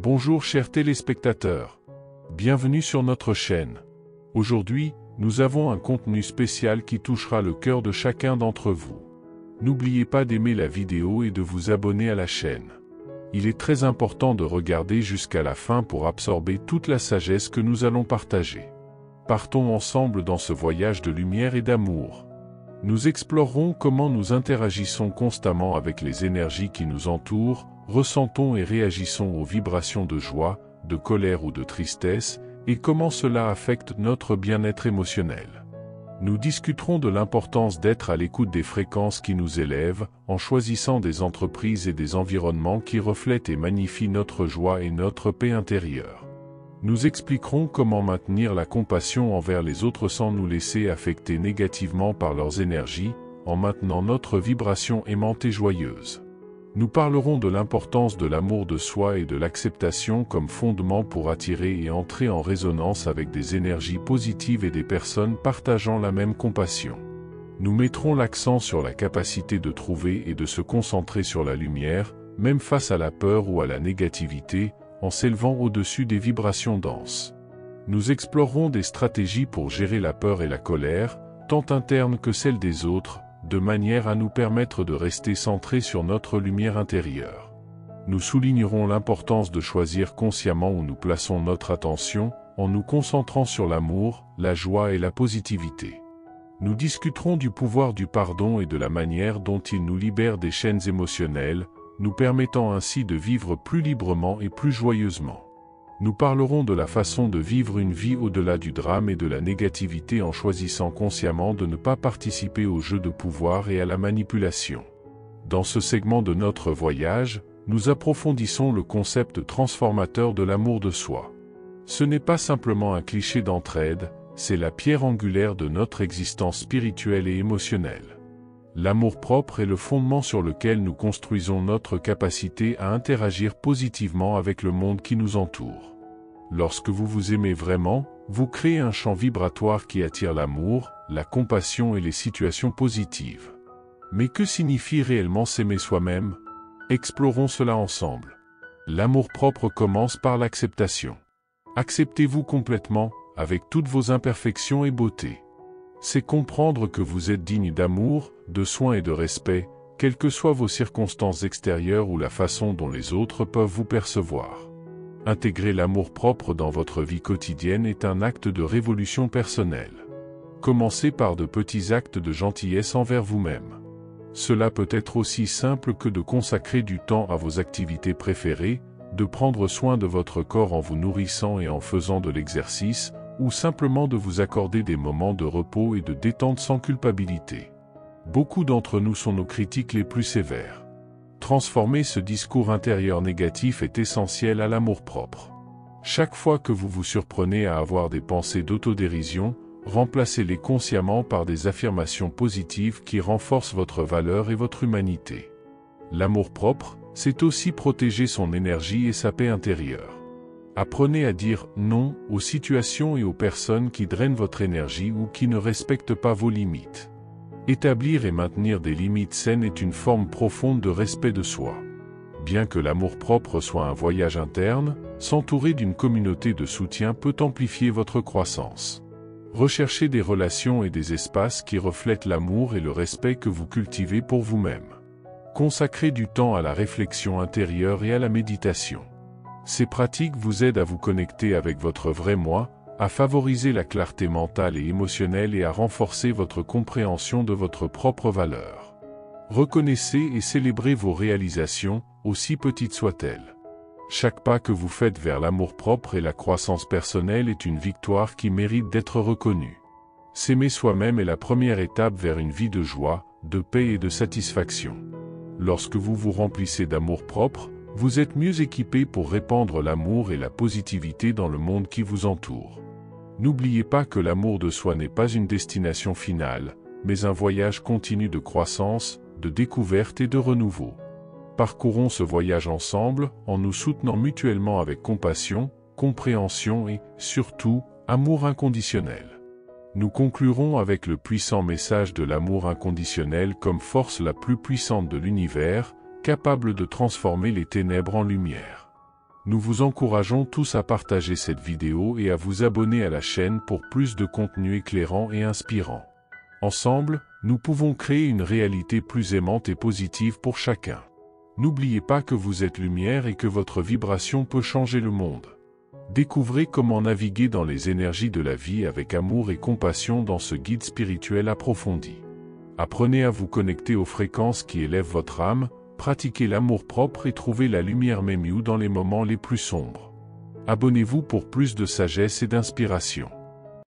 Bonjour chers téléspectateurs. Bienvenue sur notre chaîne. Aujourd'hui, nous avons un contenu spécial qui touchera le cœur de chacun d'entre vous. N'oubliez pas d'aimer la vidéo et de vous abonner à la chaîne. Il est très important de regarder jusqu'à la fin pour absorber toute la sagesse que nous allons partager. Partons ensemble dans ce voyage de lumière et d'amour. Nous explorerons comment nous interagissons constamment avec les énergies qui nous entourent, ressentons et réagissons aux vibrations de joie, de colère ou de tristesse, et comment cela affecte notre bien-être émotionnel. Nous discuterons de l'importance d'être à l'écoute des fréquences qui nous élèvent, en choisissant des entreprises et des environnements qui reflètent et magnifient notre joie et notre paix intérieure. Nous expliquerons comment maintenir la compassion envers les autres sans nous laisser affecter négativement par leurs énergies, en maintenant notre vibration aimante et joyeuse. Nous parlerons de l'importance de l'amour de soi et de l'acceptation comme fondement pour attirer et entrer en résonance avec des énergies positives et des personnes partageant la même compassion. Nous mettrons l'accent sur la capacité de trouver et de se concentrer sur la lumière, même face à la peur ou à la négativité, en s'élevant au-dessus des vibrations denses. Nous explorerons des stratégies pour gérer la peur et la colère, tant interne que celle des autres, de manière à nous permettre de rester centrés sur notre lumière intérieure. Nous soulignerons l'importance de choisir consciemment où nous plaçons notre attention, en nous concentrant sur l'amour, la joie et la positivité. Nous discuterons du pouvoir du pardon et de la manière dont il nous libère des chaînes émotionnelles, nous permettant ainsi de vivre plus librement et plus joyeusement. Nous parlerons de la façon de vivre une vie au-delà du drame et de la négativité en choisissant consciemment de ne pas participer au jeu de pouvoir et à la manipulation. Dans ce segment de notre voyage, nous approfondissons le concept transformateur de l'amour de soi. Ce n'est pas simplement un cliché d'entraide, c'est la pierre angulaire de notre existence spirituelle et émotionnelle. L'amour-propre est le fondement sur lequel nous construisons notre capacité à interagir positivement avec le monde qui nous entoure. Lorsque vous vous aimez vraiment, vous créez un champ vibratoire qui attire l'amour, la compassion et les situations positives. Mais que signifie réellement s'aimer soi-même? Explorons cela ensemble. L'amour-propre commence par l'acceptation. Acceptez-vous complètement, avec toutes vos imperfections et beautés. C'est comprendre que vous êtes digne d'amour, de soins et de respect, quelles que soient vos circonstances extérieures ou la façon dont les autres peuvent vous percevoir. Intégrer l'amour-propre dans votre vie quotidienne est un acte de révolution personnelle. Commencez par de petits actes de gentillesse envers vous-même. Cela peut être aussi simple que de consacrer du temps à vos activités préférées, de prendre soin de votre corps en vous nourrissant et en faisant de l'exercice, ou simplement de vous accorder des moments de repos et de détente sans culpabilité. Beaucoup d'entre nous sont nos critiques les plus sévères. Transformer ce discours intérieur négatif est essentiel à l'amour-propre. Chaque fois que vous vous surprenez à avoir des pensées d'autodérision, remplacez-les consciemment par des affirmations positives qui renforcent votre valeur et votre humanité. L'amour-propre, c'est aussi protéger son énergie et sa paix intérieure. Apprenez à dire non aux situations et aux personnes qui drainent votre énergie ou qui ne respectent pas vos limites. Établir et maintenir des limites saines est une forme profonde de respect de soi. Bien que l'amour-propre soit un voyage interne, s'entourer d'une communauté de soutien peut amplifier votre croissance. Recherchez des relations et des espaces qui reflètent l'amour et le respect que vous cultivez pour vous-même. Consacrez du temps à la réflexion intérieure et à la méditation. Ces pratiques vous aident à vous connecter avec votre vrai moi, à favoriser la clarté mentale et émotionnelle et à renforcer votre compréhension de votre propre valeur. Reconnaissez et célébrez vos réalisations, aussi petites soient-elles. Chaque pas que vous faites vers l'amour-propre et la croissance personnelle est une victoire qui mérite d'être reconnue. S'aimer soi-même est la première étape vers une vie de joie, de paix et de satisfaction. Lorsque vous vous remplissez d'amour-propre, vous êtes mieux équipé pour répandre l'amour et la positivité dans le monde qui vous entoure. N'oubliez pas que l'amour de soi n'est pas une destination finale, mais un voyage continu de croissance, de découverte et de renouveau. Parcourons ce voyage ensemble, en nous soutenant mutuellement avec compassion, compréhension et, surtout, amour inconditionnel. Nous conclurons avec le puissant message de l'amour inconditionnel comme force la plus puissante de l'univers, capable de transformer les ténèbres en lumière. Nous vous encourageons tous à partager cette vidéo et à vous abonner à la chaîne pour plus de contenu éclairant et inspirant. Ensemble, nous pouvons créer une réalité plus aimante et positive pour chacun. N'oubliez pas que vous êtes lumière et que votre vibration peut changer le monde. Découvrez comment naviguer dans les énergies de la vie avec amour et compassion dans ce guide spirituel approfondi. Apprenez à vous connecter aux fréquences qui élèvent votre âme, pratiquez l'amour-propre et trouvez la lumière Memiou dans les moments les plus sombres. Abonnez-vous pour plus de sagesse et d'inspiration.